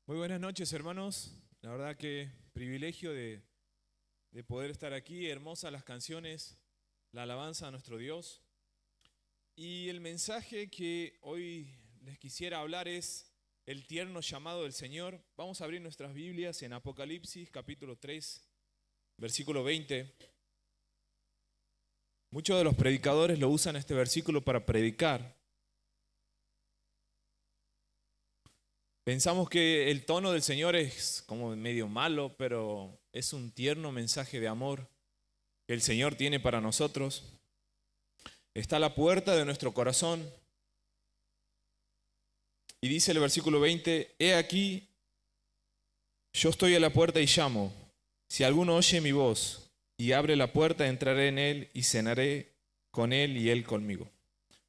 Muy buenas noches, hermanos. La verdad que privilegio de poder estar aquí. Hermosas las canciones, la alabanza a nuestro Dios. Y el mensaje que hoy les quisiera hablar es el tierno llamado del Señor. Vamos a abrir nuestras Biblias en Apocalipsis capítulo 3, versículo 20. Muchos de los predicadores lo usan este versículo para predicar. Pensamos que el tono del Señor es como medio malo, pero es un tierno mensaje de amor que el Señor tiene para nosotros. Está a la puerta de nuestro corazón. Y dice el versículo 20, he aquí, yo estoy a la puerta y llamo. Si alguno oye mi voz y abre la puerta, entraré en él y cenaré con él y él conmigo.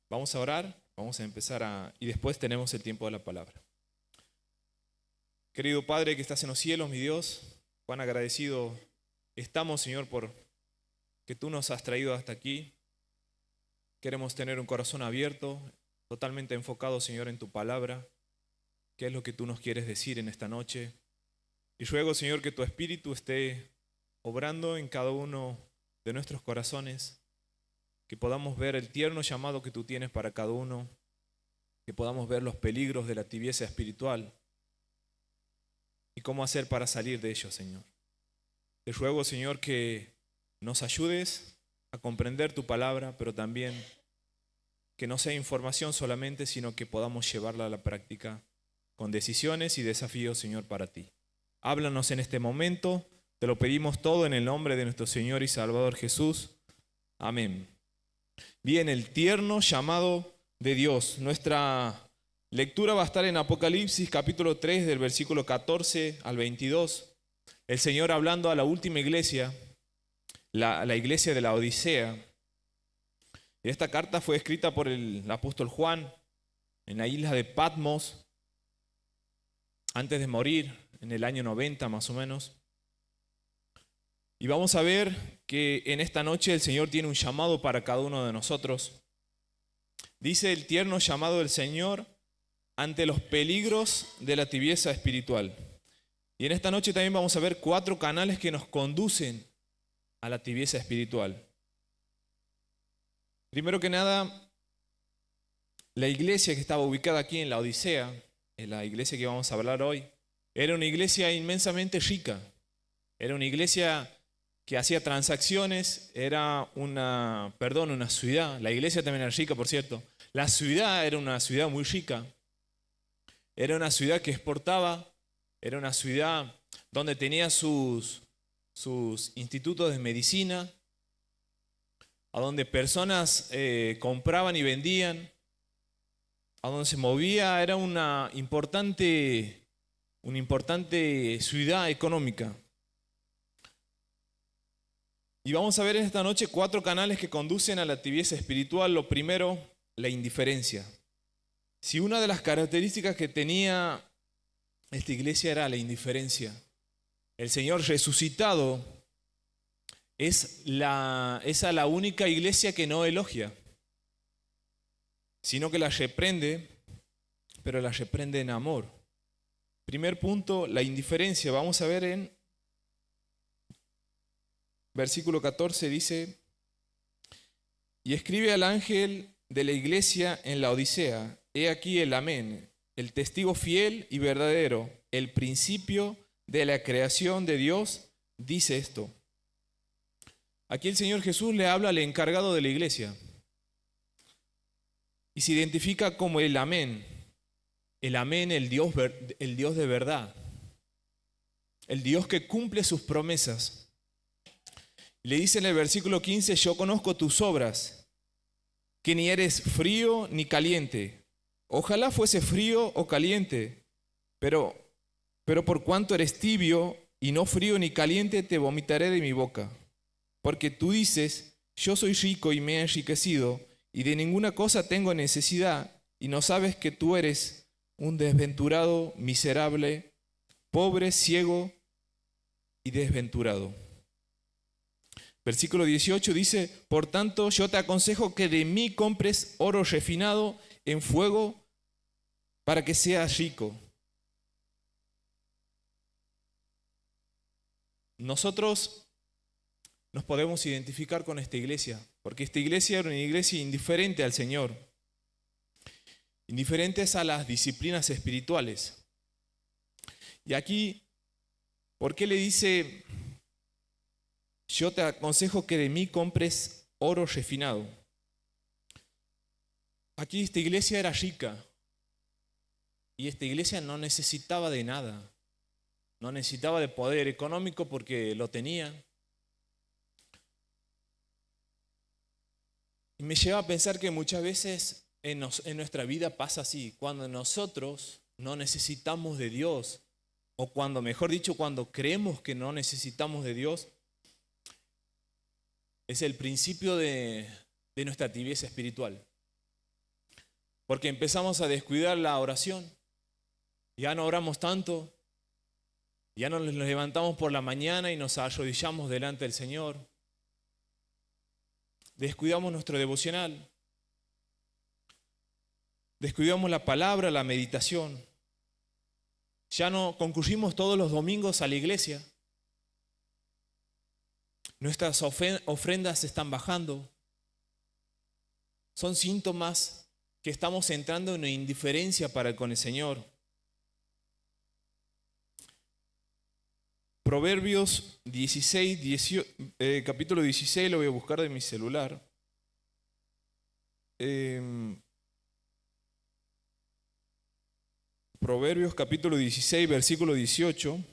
Vamos a orar, vamos a empezar y después tenemos el tiempo de la palabra. Querido Padre que estás en los cielos, mi Dios, cuán agradecido estamos, Señor, por que tú nos has traído hasta aquí. Queremos tener un corazón abierto, totalmente enfocado, Señor, en tu palabra. ¿Qué es lo que tú nos quieres decir en esta noche? Y ruego, Señor, que tu Espíritu esté obrando en cada uno de nuestros corazones, que podamos ver el tierno llamado que tú tienes para cada uno, que podamos ver los peligros de la tibieza espiritual y cómo hacer para salir de ellos, Señor. Te ruego, Señor, que nos ayudes a comprender tu palabra, pero también que no sea información solamente, sino que podamos llevarla a la práctica con decisiones y desafíos, Señor, para ti. Háblanos en este momento, te lo pedimos todo en el nombre de nuestro Señor y Salvador Jesús. Amén. Bien, el tierno llamado de Dios. Nuestra lectura va a estar en Apocalipsis capítulo 3 del versículo 14 al 22. El Señor hablando a la última iglesia, la iglesia de la Odisea. Esta carta fue escrita por el apóstol Juan en la isla de Patmos, antes de morir, en el año 90 más o menos. Y vamos a ver que en esta noche el Señor tiene un llamado para cada uno de nosotros. Dice el tierno llamado del Señor ante los peligros de la tibieza espiritual. Y en esta noche también vamos a ver 4 canales que nos conducen a la tibieza espiritual. Primero que nada, la iglesia que estaba ubicada aquí en la Odisea, en la iglesia que vamos a hablar hoy, era una iglesia inmensamente rica. Era una iglesia que hacía transacciones, era una ciudad. La iglesia también era rica, por cierto. La ciudad era una ciudad muy rica. Era una ciudad que exportaba, era una ciudad donde tenía sus institutos de medicina, a donde personas compraban y vendían, a donde se movía, era una importante ciudad económica. Y vamos a ver en esta noche 4 canales que conducen a la tibieza espiritual. Lo primero, la indiferencia. Si una de las características que tenía esta iglesia era la indiferencia, el Señor resucitado es la única iglesia que no elogia, sino que la reprende, pero la reprende en amor. Primer punto, la indiferencia. Vamos a ver en versículo 14, dice, y escribe al ángel de la iglesia en la Odisea, he aquí el amén, el testigo fiel y verdadero, el principio de la creación de Dios, dice esto. Aquí el Señor Jesús le habla al encargado de la iglesia y se identifica como el amén, el Dios de verdad, el Dios que cumple sus promesas. Le dice en el versículo 15, yo conozco tus obras, que ni eres frío ni caliente. Ojalá fuese frío o caliente, pero por cuanto eres tibio y no frío ni caliente, te vomitaré de mi boca. Porque tú dices, yo soy rico y me he enriquecido, y de ninguna cosa tengo necesidad, y no sabes que tú eres un desventurado, miserable, pobre, ciego y desventurado. Versículo 18 dice, por tanto yo te aconsejo que de mí compres oro refinado en fuego para que seas rico, nosotros nos podemos identificar con esta iglesia, porque esta iglesia era una iglesia indiferente al Señor, indiferentes a las disciplinas espirituales. Y aquí, ¿por qué le dice, yo te aconsejo que de mí compres oro refinado? Aquí esta iglesia era rica y esta iglesia no necesitaba de nada, no necesitaba de poder económico porque lo tenía. Y me lleva a pensar que muchas veces en nuestra vida pasa así, cuando nosotros no necesitamos de Dios, o cuando, mejor dicho, cuando creemos que no necesitamos de Dios, es el principio de nuestra tibieza espiritual. Porque empezamos a descuidar la oración, ya no oramos tanto, ya no nos levantamos por la mañana y nos arrodillamos delante del Señor. Descuidamos nuestro devocional, descuidamos la palabra, la meditación. Ya no concurrimos todos los domingos a la iglesia. Nuestras ofrendas están bajando. Son síntomas que estamos entrando en una indiferencia para con el Señor. Proverbios 16, capítulo 16, lo voy a buscar de mi celular. Proverbios capítulo 16, versículo 18.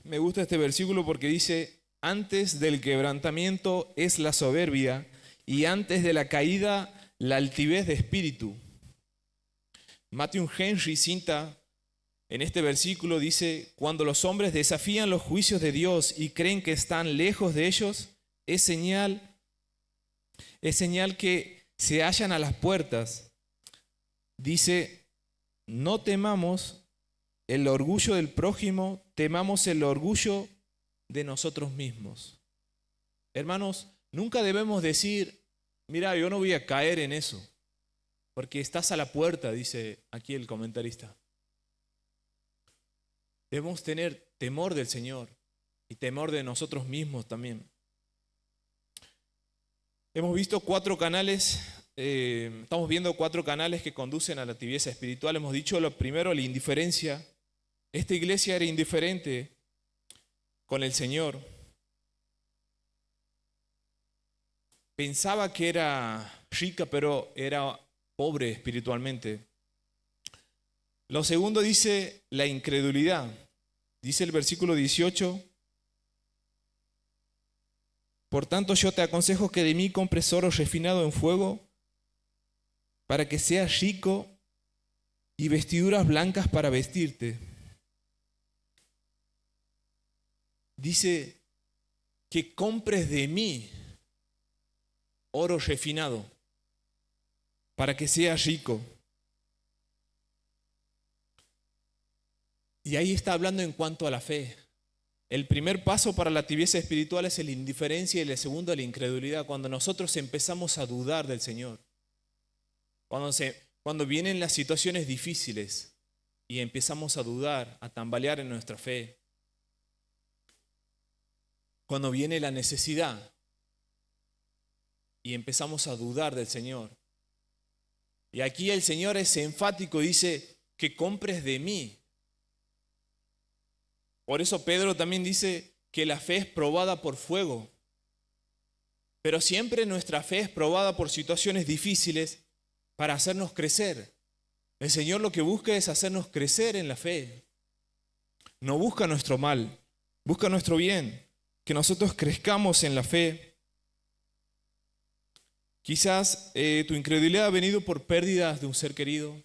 Me gusta este versículo porque dice, antes del quebrantamiento es la soberbia y antes de la caída la altivez de espíritu. Matthew Henry cita en este versículo, dice, cuando los hombres desafían los juicios de Dios y creen que están lejos de ellos, es señal que se hallan a las puertas. Dice, no temamos el orgullo del prójimo, temamos el orgullo de nosotros mismos. Hermanos, nunca debemos decir, mira, yo no voy a caer en eso, porque estás a la puerta, dice aquí el comentarista. Debemos tener temor del Señor y temor de nosotros mismos también. Hemos visto 4 canales, estamos viendo 4 canales que conducen a la tibieza espiritual. Hemos dicho lo primero, la indiferencia. Esta iglesia era indiferente con el Señor. Pensaba que era rica, pero era pobre espiritualmente. Lo segundo dice la incredulidad. Dice el versículo 18, por tanto yo te aconsejo que de mí compres oro refinado en fuego para que seas rico y vestiduras blancas para vestirte. Dice que compres de mí oro refinado para que seas rico. Y ahí está hablando en cuanto a la fe. El primer paso para la tibieza espiritual es la indiferencia y el segundo la incredulidad. Cuando nosotros empezamos a dudar del Señor. Cuando vienen las situaciones difíciles y empezamos a dudar, a tambalear en nuestra fe. Cuando viene la necesidad y empezamos a dudar del Señor. Y aquí el Señor es enfático, dice que compres de mí. Por eso Pedro también dice que la fe es probada por fuego. Pero siempre nuestra fe es probada por situaciones difíciles para hacernos crecer. El Señor lo que busca es hacernos crecer en la fe. No busca nuestro mal, busca nuestro bien, que nosotros crezcamos en la fe. Quizás tu incredulidad ha venido por pérdidas de un ser querido,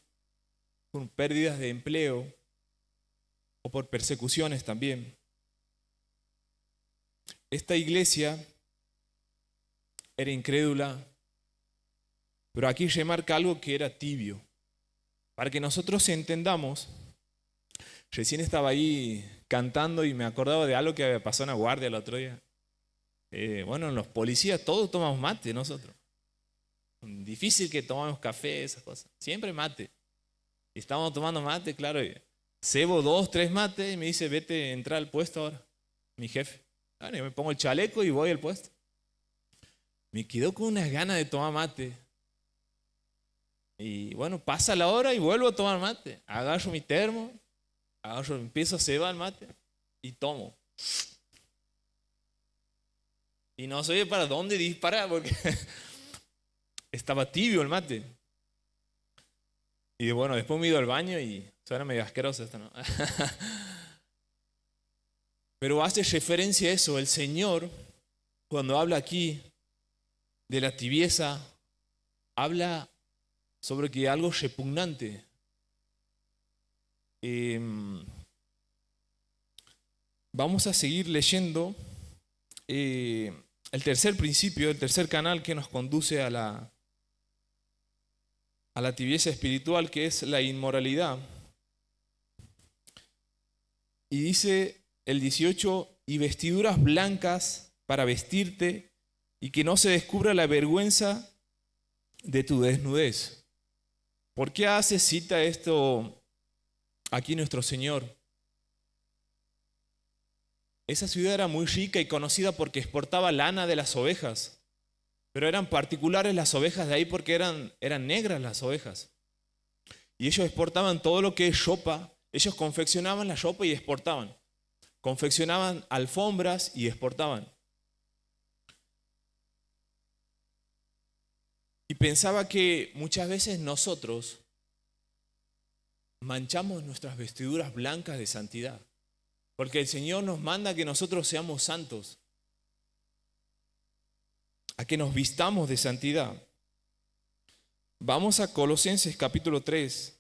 por pérdidas de empleo o por persecuciones también. Esta iglesia era incrédula, pero aquí remarca algo que era tibio. Para que nosotros entendamos, recién estaba ahí cantando y me acordaba de algo que había pasado en la guardia el otro día. Los policías todos tomamos mate nosotros. Difícil que tomamos café, esas cosas. Siempre mate. Y estábamos tomando mate, claro. Y cebo 2, 3 mates y me dice, vete, entra al puesto ahora, mi jefe. Bueno, yo me pongo el chaleco y voy al puesto. Me quedo con unas ganas de tomar mate. Y bueno, pasa la hora y vuelvo a tomar mate. Agarro mi termo, empiezo a cebar el mate y tomo. Y no sabía para dónde disparar porque estaba tibio el mate. Y bueno, después me he ido al baño y suena medio asqueroso esto, ¿no? Pero hace referencia a eso. El Señor, cuando habla aquí de la tibieza, habla sobre que algo repugnante. Vamos a seguir leyendo el tercer principio, el tercer canal que nos conduce a la tibieza espiritual, que es la inmoralidad. Y dice el 18, y vestiduras blancas para vestirte, y que no se descubra la vergüenza de tu desnudez. ¿Por qué cita esto aquí nuestro Señor? Esa ciudad era muy rica y conocida porque exportaba lana de las ovejas, pero eran particulares las ovejas de ahí porque eran negras las ovejas. Y ellos exportaban todo lo que es ropa, ellos confeccionaban la ropa y exportaban. Confeccionaban alfombras y exportaban. Y pensaba que muchas veces nosotros manchamos nuestras vestiduras blancas de santidad. Porque el Señor nos manda que nosotros seamos santos, a que nos vistamos de santidad. Vamos a Colosenses capítulo 3.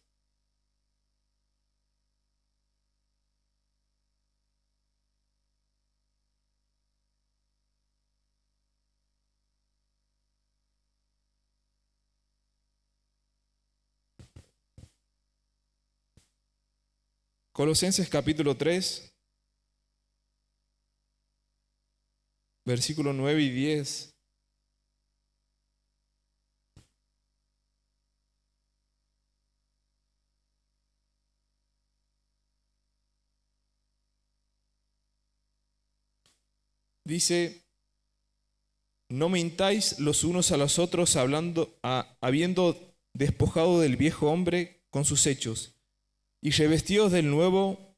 Colosenses capítulo 3, versículo 9 y 10. Dice, no mintáis los unos a los otros habiendo despojado del viejo hombre con sus hechos, y revestidos del nuevo,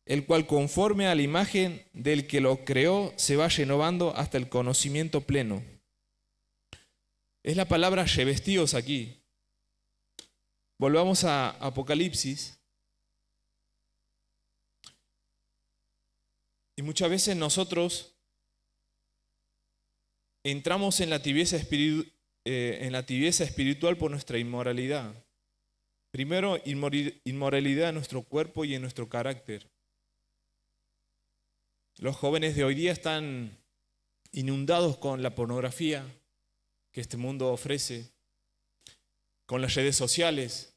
el cual conforme a la imagen del que lo creó se va renovando hasta el conocimiento pleno. Es la palabra revestidos aquí. Volvamos a Apocalipsis. Y muchas veces nosotros entramos en la tibieza espiritual por nuestra inmoralidad. Primero, inmoralidad en nuestro cuerpo y en nuestro carácter. Los jóvenes de hoy día están inundados con la pornografía que este mundo ofrece, con las redes sociales,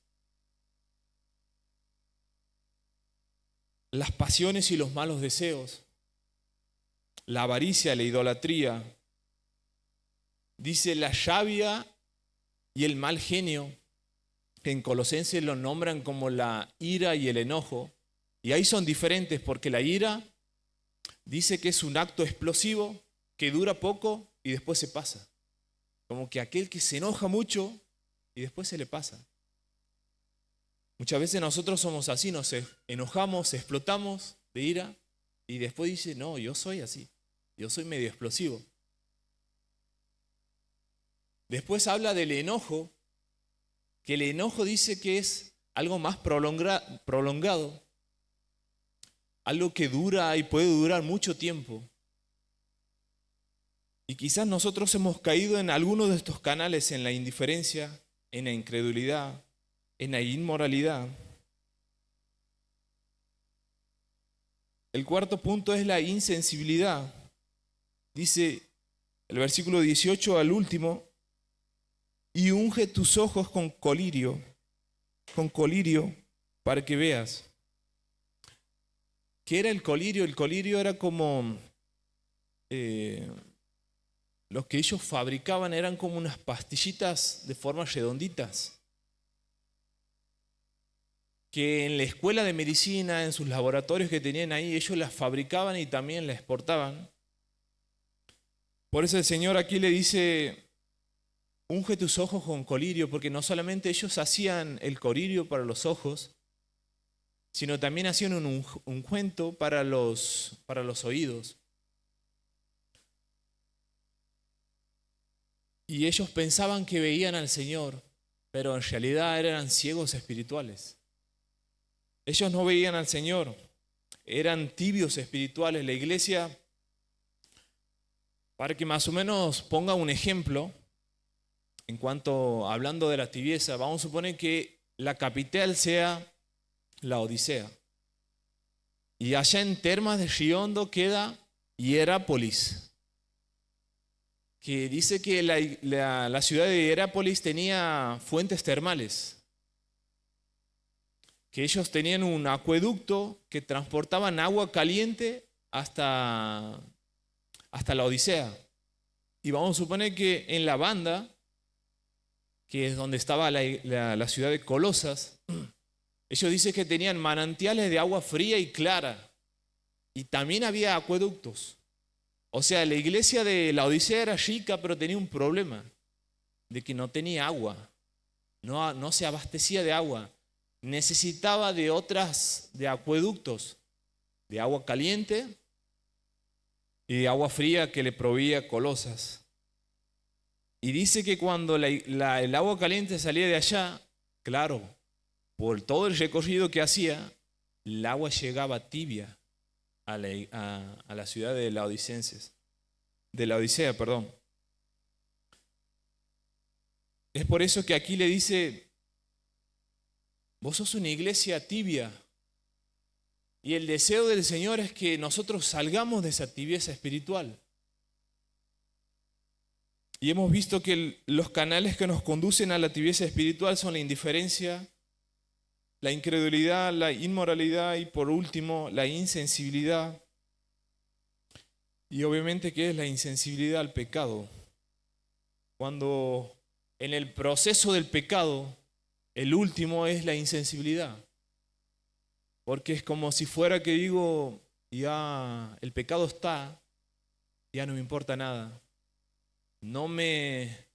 las pasiones y los malos deseos, la avaricia, la idolatría. Dice la rabia y el mal genio, que en Colosenses lo nombran como la ira y el enojo. Y ahí son diferentes porque la ira dice que es un acto explosivo que dura poco y después se pasa. Como que aquel que se enoja mucho y después se le pasa. Muchas veces nosotros somos así, nos enojamos, explotamos de ira y después dice, no, yo soy así, yo soy medio explosivo. Después habla del enojo, que el enojo dice que es algo más prolongado, algo que dura y puede durar mucho tiempo. Y quizás nosotros hemos caído en alguno de estos canales, en la indiferencia, en la incredulidad, en la inmoralidad. El cuarto punto es la insensibilidad. Dice el versículo 18 al último, y unge tus ojos con colirio, para que veas. ¿Qué era el colirio? El colirio era como los que ellos fabricaban, eran como unas pastillitas de forma redonditas. que en la escuela de medicina, en sus laboratorios que tenían ahí, ellos las fabricaban y también las exportaban. Por eso el Señor aquí le dice, unge tus ojos con colirio, porque no solamente ellos hacían el colirio para los ojos, sino también hacían un ungüento para los oídos. Y ellos pensaban que veían al Señor, pero en realidad eran ciegos espirituales. Ellos no veían al Señor, eran tibios espirituales. La iglesia, para que más o menos ponga un ejemplo, en cuanto hablando de la tibieza, vamos a suponer que la capital sea la Odisea. Y allá en Termas de Riondo queda Hierápolis, que dice que la ciudad de Hierápolis tenía fuentes termales, que ellos tenían un acueducto que transportaban agua caliente hasta la Odisea. Y vamos a suponer que en la Banda, que es donde estaba la ciudad de Colosas, ellos dicen que tenían manantiales de agua fría y clara, y también había acueductos. O sea, la iglesia de la Odisea era rica, pero tenía un problema, de que no tenía agua, no se abastecía de agua. Necesitaba de acueductos, de agua caliente y de agua fría que le proveía Colosas. Y dice que cuando el agua caliente salía de allá, claro, por todo el recorrido que hacía, el agua llegaba tibia a la ciudad de la Odisea, perdón. Es por eso que aquí le dice, vos sos una iglesia tibia. Y el deseo del Señor es que nosotros salgamos de esa tibieza espiritual. Y hemos visto que los canales que nos conducen a la tibieza espiritual son la indiferencia, la incredulidad, la inmoralidad y por último la insensibilidad. Y obviamente, ¿qué es la insensibilidad al pecado? Cuando en el proceso del pecado, el último es la insensibilidad. Porque es como si fuera que digo, ya el pecado está, ya no me importa nada. No me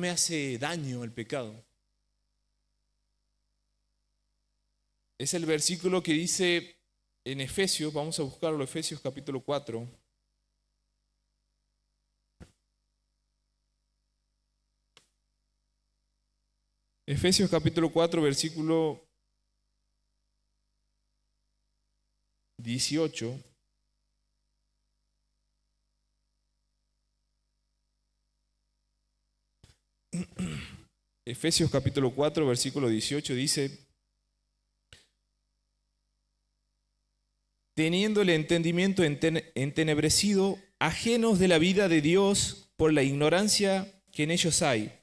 hace daño el pecado. Es el versículo que dice en Efesios, vamos a buscarlo, Efesios capítulo 4. Efesios capítulo 4, versículo 18. Efesios capítulo 4, versículo 18 dice, teniendo el entendimiento entenebrecido, ajenos de la vida de Dios por la ignorancia que en ellos hay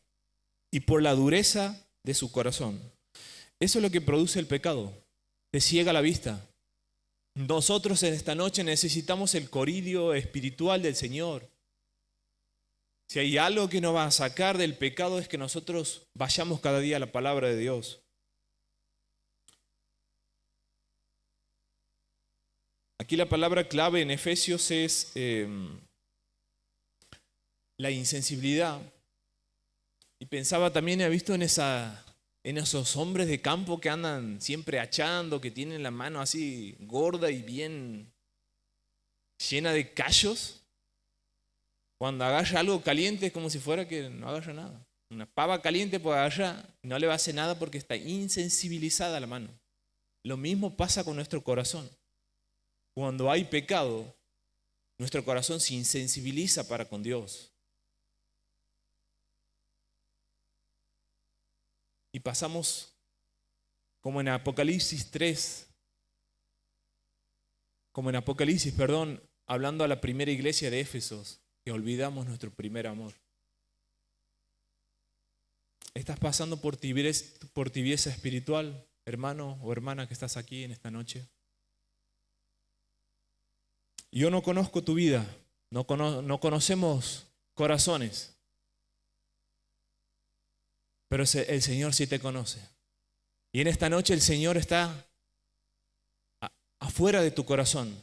y por la dureza de su corazón. Eso es lo que produce el pecado, te ciega la vista. Nosotros en esta noche necesitamos el colirio espiritual del Señor. Si hay algo que nos va a sacar del pecado es que nosotros vayamos cada día a la palabra de Dios. Aquí la palabra clave en Efesios es la insensibilidad. Y pensaba también, he visto en esos hombres de campo que andan siempre achando, que tienen la mano así gorda y bien llena de callos. Cuando agarra algo caliente es como si fuera que no agarra nada. Una pava caliente puede agarrar y no le va a hacer nada porque está insensibilizada la mano. Lo mismo pasa con nuestro corazón. Cuando hay pecado, nuestro corazón se insensibiliza para con Dios. Y pasamos como en Apocalipsis 3, hablando a la primera iglesia de Éfesos, que olvidamos nuestro primer amor. ¿Estás pasando por tibieza espiritual, hermano o hermana que estás aquí en esta noche? Yo no conozco tu vida, no conocemos corazones, pero el Señor sí te conoce. Y en esta noche el Señor está afuera de tu corazón.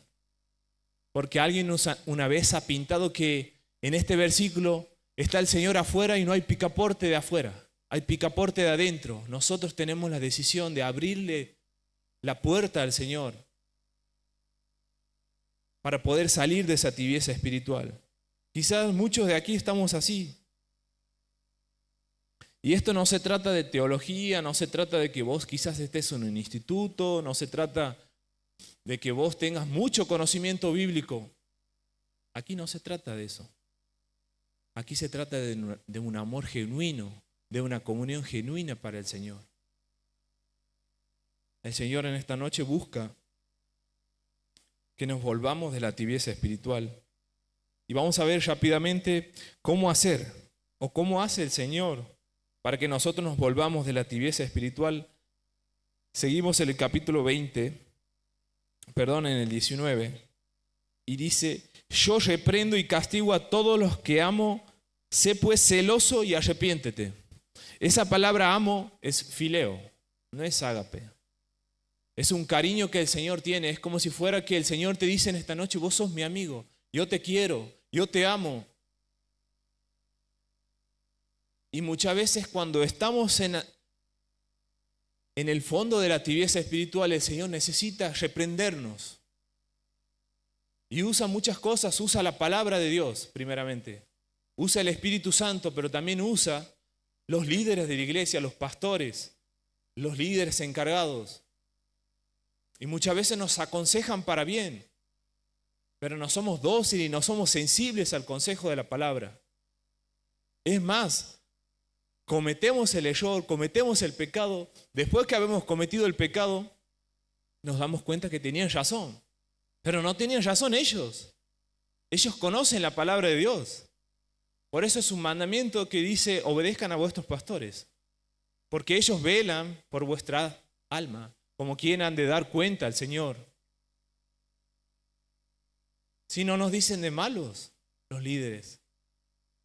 Porque alguien una vez ha pintado que en este versículo está el Señor afuera y no hay picaporte de afuera, hay picaporte de adentro. Nosotros tenemos la decisión de abrirle la puerta al Señor para poder salir de esa tibieza espiritual. Quizás muchos de aquí estamos así. Y esto no se trata de teología, no se trata de que vos quizás estés en un instituto, no se trata de que vos tengas mucho conocimiento bíblico. Aquí no se trata de eso. Aquí se trata de un amor genuino, de una comunión genuina para el Señor. El Señor en esta noche busca que nos volvamos de la tibieza espiritual. Y vamos a ver rápidamente cómo hacer, o cómo hace el Señor para que nosotros nos volvamos de la tibieza espiritual. Seguimos en el capítulo 20, en el 19, y dice: yo reprendo y castigo a todos los que amo, sé pues celoso y arrepiéntete. Esa palabra amo es fileo, no es ágape. Es un cariño que el Señor tiene, es como si fuera que el Señor te dice en esta noche: vos sos mi amigo, yo te quiero, yo te amo. Y muchas veces cuando estamos en el fondo de la tibieza espiritual, el Señor necesita reprendernos. Y usa muchas cosas, usa la palabra de Dios primeramente. Usa el Espíritu Santo, pero también usa los líderes de la iglesia, los pastores, los líderes encargados. Y muchas veces nos aconsejan para bien, pero no somos dóciles y no somos sensibles al consejo de la palabra. Es más, cometemos el error, cometemos el pecado. Después que habemos cometido el pecado, nos damos cuenta que tenían razón. Pero no tenían razón ellos. Ellos conocen la palabra de Dios. Por eso es un mandamiento que dice: obedezcan a vuestros pastores, porque ellos velan por vuestra alma, como quien han de dar cuenta al Señor. Si no nos dicen de malos los líderes,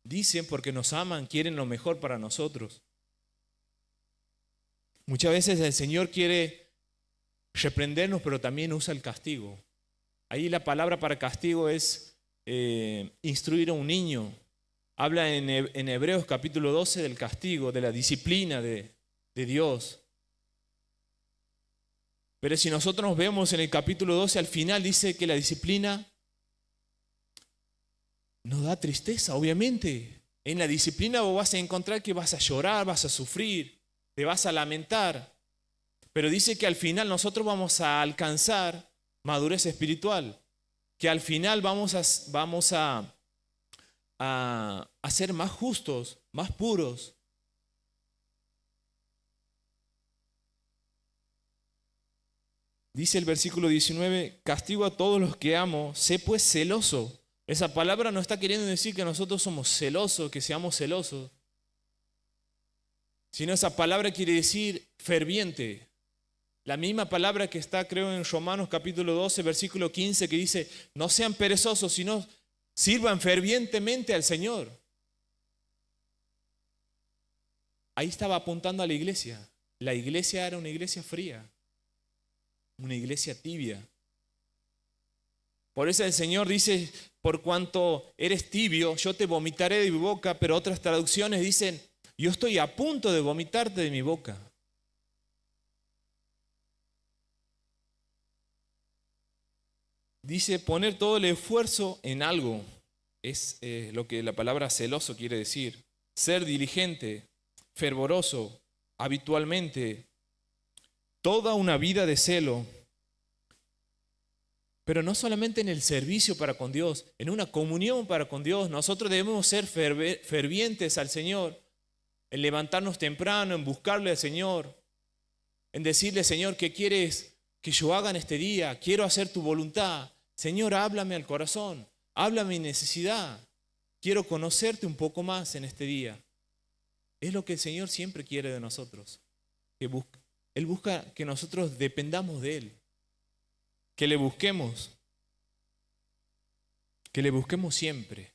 dicen porque nos aman, quieren lo mejor para nosotros. Muchas veces el Señor quiere reprendernos, pero también usa el castigo. Ahí la palabra para castigo es instruir a un niño. Habla en Hebreos capítulo 12 del castigo, de la disciplina de Dios. Pero si nosotros nos vemos en el capítulo 12, al final dice que la disciplina nos da tristeza, obviamente. En la disciplina vos vas a encontrar que vas a llorar, vas a sufrir, te vas a lamentar. Pero dice que al final nosotros vamos a alcanzar madurez espiritual, que al final vamos a ser más justos, más puros. Dice el versículo 19: castigo a todos los que amo, sé pues celoso. Esa palabra no está queriendo decir que nosotros somos celosos, que seamos celosos, sino esa palabra quiere decir ferviente. La misma palabra que está, creo, en Romanos capítulo 12, versículo 15, que dice: no sean perezosos, sino sirvan fervientemente al Señor. Ahí estaba apuntando a la iglesia. La iglesia era una iglesia fría, una iglesia tibia. Por eso el Señor dice: por cuanto eres tibio, yo te vomitaré de mi boca. Pero otras traducciones dicen: yo estoy a punto de vomitarte de mi boca. Dice poner todo el esfuerzo en algo. Es lo que la palabra celoso quiere decir. Ser diligente, fervoroso, habitualmente. Toda una vida de celo. Pero no solamente en el servicio para con Dios, en una comunión para con Dios. Nosotros debemos ser fervientes al Señor, en levantarnos temprano, en buscarle al Señor, en decirle: Señor, ¿qué quieres que yo haga en este día? Quiero hacer tu voluntad. Señor, háblame al corazón, háblame mi necesidad. Quiero conocerte un poco más en este día. Es lo que el Señor siempre quiere de nosotros. Él busca que nosotros dependamos de Él. Que le busquemos siempre.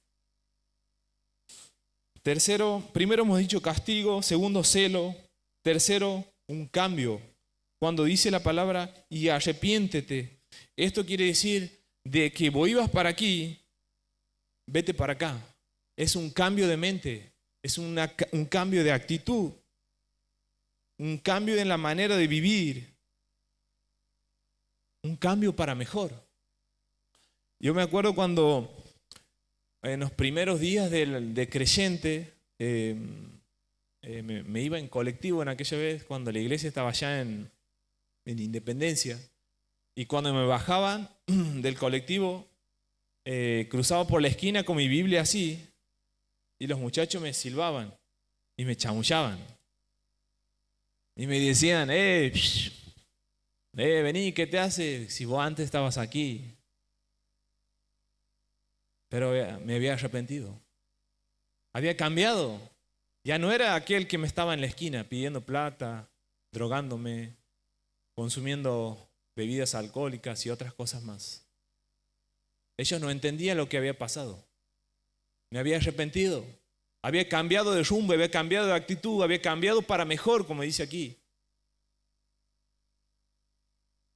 Tercero, primero hemos dicho castigo, segundo celo, tercero un cambio. cuando dice la palabra y arrepiéntete. Esto quiere decir de que vos ibas para aquí, vete para acá. Es un cambio de mente, es un cambio de actitud, un cambio en la manera de vivir, un cambio para mejor. Yo me acuerdo cuando en los primeros días de creyente, me iba en colectivo en aquella vez, cuando la iglesia estaba allá en Independencia, y cuando me bajaban del colectivo, cruzaba por la esquina con mi Biblia así, y los muchachos me silbaban y me chamullaban. Y me decían, vení, ¿qué te hace si vos antes estabas aquí? Pero me había arrepentido. Había cambiado. Ya no era aquel que me estaba en la esquina pidiendo plata, drogándome, consumiendo bebidas alcohólicas y otras cosas más. Ellos no entendían lo que había pasado. Me había arrepentido. Había cambiado de rumbo, había cambiado de actitud, había cambiado para mejor, como dice aquí.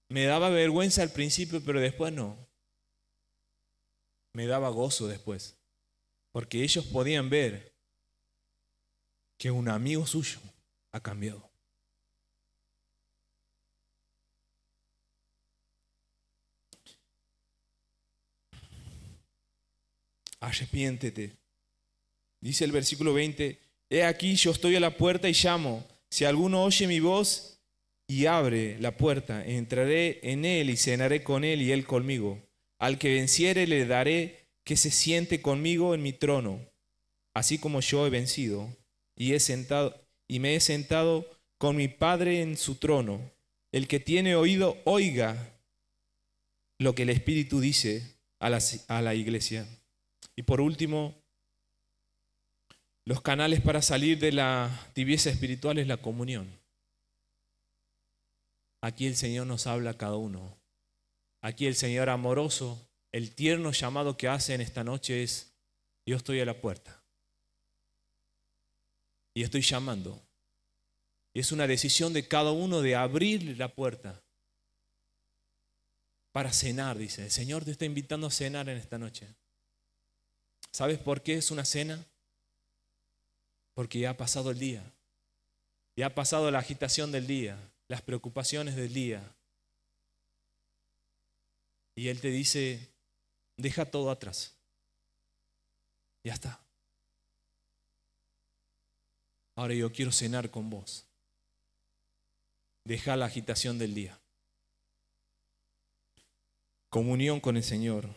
Me daba vergüenza al principio, pero después no. Me daba gozo después. Porque ellos podían ver que un amigo suyo ha cambiado. Arrepiéntete. Dice el versículo 20, he aquí yo estoy a la puerta y llamo. Si alguno oye mi voz y abre la puerta, entraré en él y cenaré con él y él conmigo. Al que venciere le daré que se siente conmigo en mi trono, así como yo he vencido y me he sentado con mi Padre en su trono. El que tiene oído, oiga lo que el Espíritu dice a la iglesia. Y por último, los canales para salir de la tibieza espiritual es la comunión. Aquí el Señor nos habla a cada uno. Aquí el Señor amoroso, el tierno llamado que hace en esta noche es, yo estoy a la puerta. Y estoy llamando. Y es una decisión de cada uno de abrir la puerta para cenar, dice. El Señor te está invitando a cenar en esta noche. ¿Sabes por qué es una cena? Porque ya ha pasado el día. Ya ha pasado la agitación del día, las preocupaciones del día. Y Él te dice, deja todo atrás. Ya está. Ahora yo quiero cenar con vos. Deja la agitación del día. Comunión con el Señor.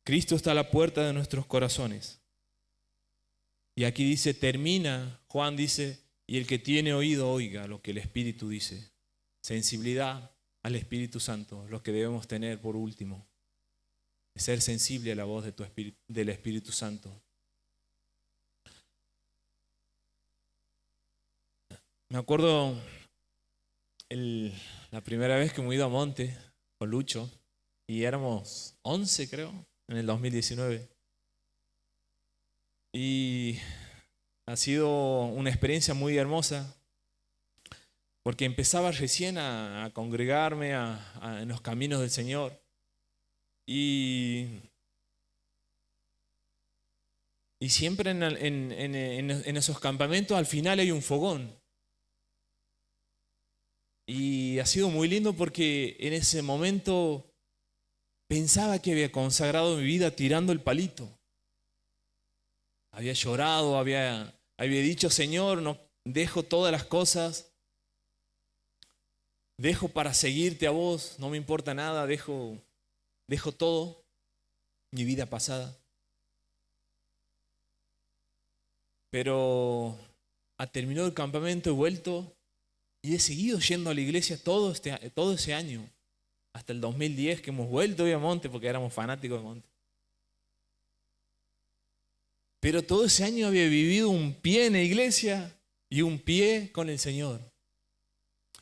Cristo está a la puerta de nuestros corazones. Y aquí dice, termina, Juan dice, y el que tiene oído oiga lo que el Espíritu dice. Sensibilidad al Espíritu Santo, lo que debemos tener por último. Ser sensible a la voz del Espíritu Santo. Me acuerdo la primera vez que me he ido a Monte con Lucho, y éramos 11 creo, en el 2019. Y ha sido una experiencia muy hermosa, porque empezaba recién a congregarme en los caminos del Señor. Y siempre en esos campamentos al final hay un fogón. Y ha sido muy lindo porque en ese momento pensaba que había consagrado mi vida tirando el palito. Había llorado, había dicho, Señor, no, dejo todas las cosas, dejo para seguirte a vos, no me importa nada, dejo todo, mi vida pasada. Pero ha terminado el campamento, he vuelto y he seguido yendo a la iglesia todo ese año, hasta el 2010 que hemos vuelto hoy a Monte porque éramos fanáticos de Monte. Pero todo ese año había vivido un pie en la iglesia y un pie con el Señor.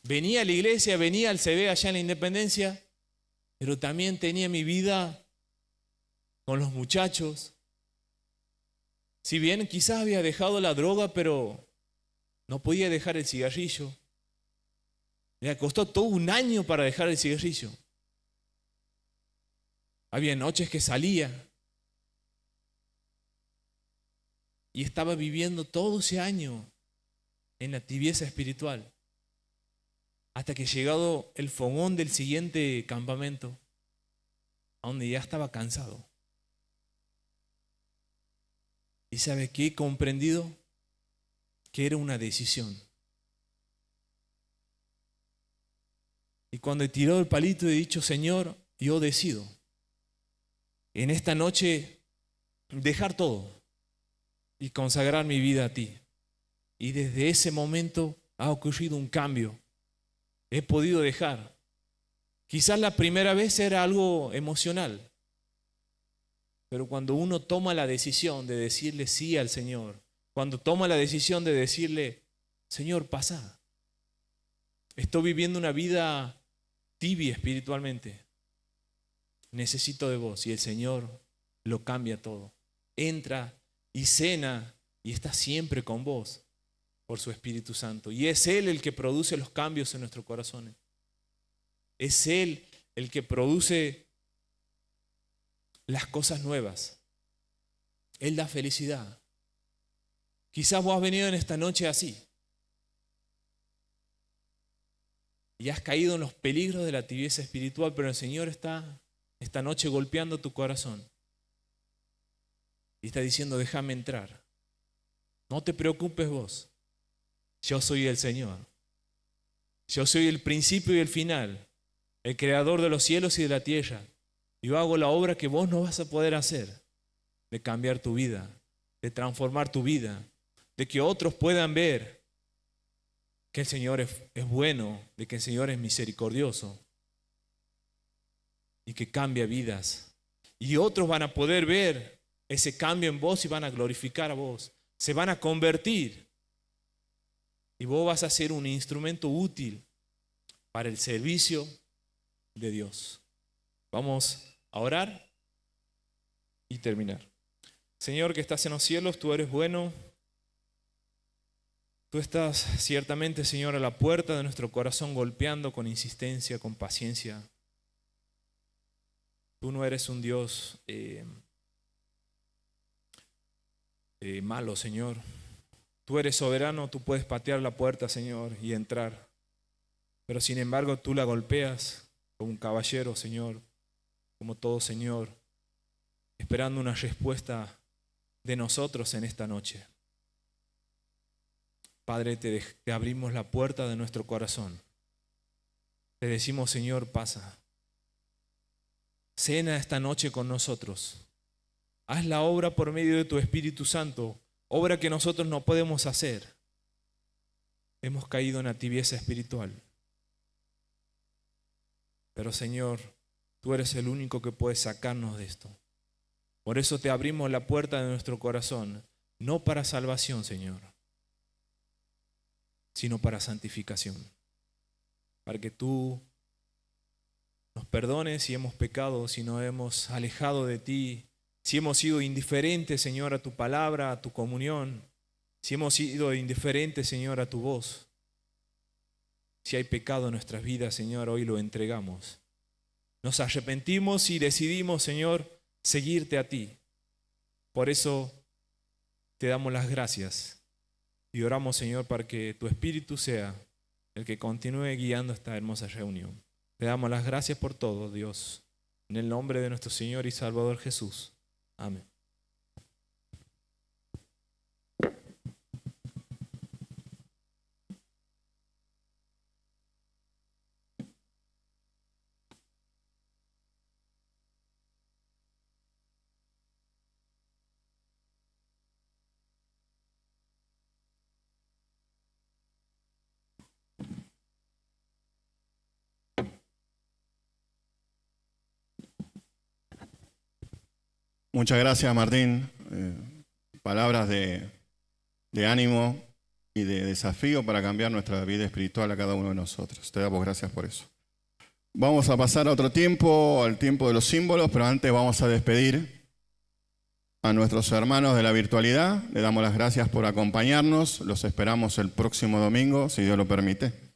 Venía a la iglesia, venía al CB allá en la Independencia, pero también tenía mi vida con los muchachos. Si bien quizás había dejado la droga, pero no podía dejar el cigarrillo. Le costó todo un año para dejar el cigarrillo. Había noches que salía y estaba viviendo todo ese año en la tibieza espiritual. Hasta que llegado el fogón del siguiente campamento, a donde ya estaba cansado. ¿Y sabe qué? He comprendido que era una decisión. Y cuando he tirado el palito he dicho, Señor, yo decido en esta noche dejar todo y consagrar mi vida a ti. Y desde ese momento ha ocurrido un cambio. He podido dejar. Quizás la primera vez era algo emocional, pero cuando uno toma la decisión de decirle sí al Señor, cuando toma la decisión de decirle, Señor, pasa. Estoy viviendo una vida tibia espiritualmente. Necesito de vos. Y el Señor lo cambia todo. Entra y cena y está siempre con vos por su Espíritu Santo. Y es Él el que produce los cambios en nuestros corazones. Es Él el que produce las cosas nuevas. Él da felicidad. Quizás vos has venido en esta noche así y has caído en los peligros de la tibieza espiritual, pero el Señor está esta noche golpeando tu corazón y está diciendo, déjame entrar. No te preocupes vos. Yo soy el Señor. Yo soy el principio y el final, el creador de los cielos y de la tierra. Yo hago la obra que vos no vas a poder hacer, de cambiar tu vida, de transformar tu vida, de que otros puedan ver que el Señor es bueno, de que el Señor es misericordioso y que cambia vidas. Y otros van a poder ver ese cambio en vos y van a glorificar a vos. Se van a convertir y vos vas a ser un instrumento útil para el servicio de Dios. Vamos a orar y terminar. Señor que estás en los cielos, tú eres bueno. Tú estás ciertamente, Señor, a la puerta de nuestro corazón golpeando con insistencia, con paciencia. Tú no eres un Dios malo, Señor. Tú eres soberano, tú puedes patear la puerta, Señor, y entrar. Pero sin embargo tú la golpeas como un caballero, Señor, como todo Señor, esperando una respuesta de nosotros en esta noche. Padre, te abrimos la puerta de nuestro corazón. Te decimos, Señor, pasa. Cena esta noche con nosotros. Haz la obra por medio de tu Espíritu Santo, obra que nosotros no podemos hacer. Hemos caído en la tibieza espiritual. Pero Señor, tú eres el único que puede sacarnos de esto. Por eso te abrimos la puerta de nuestro corazón, no para salvación, Señor, sino para santificación. Para que tú nos perdones si hemos pecado, si nos hemos alejado de ti, si hemos sido indiferentes, Señor, a tu palabra, a tu comunión, si hemos sido indiferentes, Señor, a tu voz. Si hay pecado en nuestras vidas, Señor, hoy lo entregamos. Nos arrepentimos y decidimos, Señor, seguirte a ti. Por eso te damos las gracias y oramos, Señor, para que tu Espíritu sea el que continúe guiando esta hermosa reunión. Te damos las gracias por todo, Dios, en el nombre de nuestro Señor y Salvador Jesús. Amén. Muchas gracias, Martín. Palabras de ánimo y de desafío para cambiar nuestra vida espiritual a cada uno de nosotros. Te damos gracias por eso. Vamos a pasar a otro tiempo, al tiempo de los símbolos, pero antes vamos a despedir a nuestros hermanos de la virtualidad. Le damos las gracias por acompañarnos. Los esperamos el próximo domingo, si Dios lo permite.